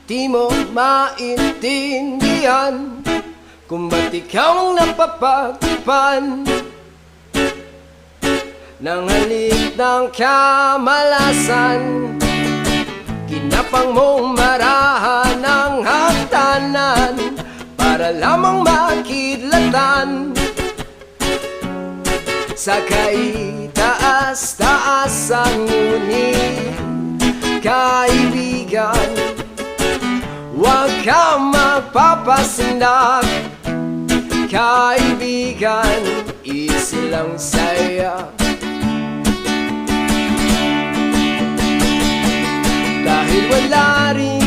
Di mo maintindihan kung ba't ikaw ang napapagtipan ng halik ng kamalasan. Kinapang mong marahan ng hagdanan para lamang makidlatan sa kaitaas-taasan. Ngunit kaibigan, huwag kang magpapasindak. Kaibigan, easy lang saya. Dahil wala rin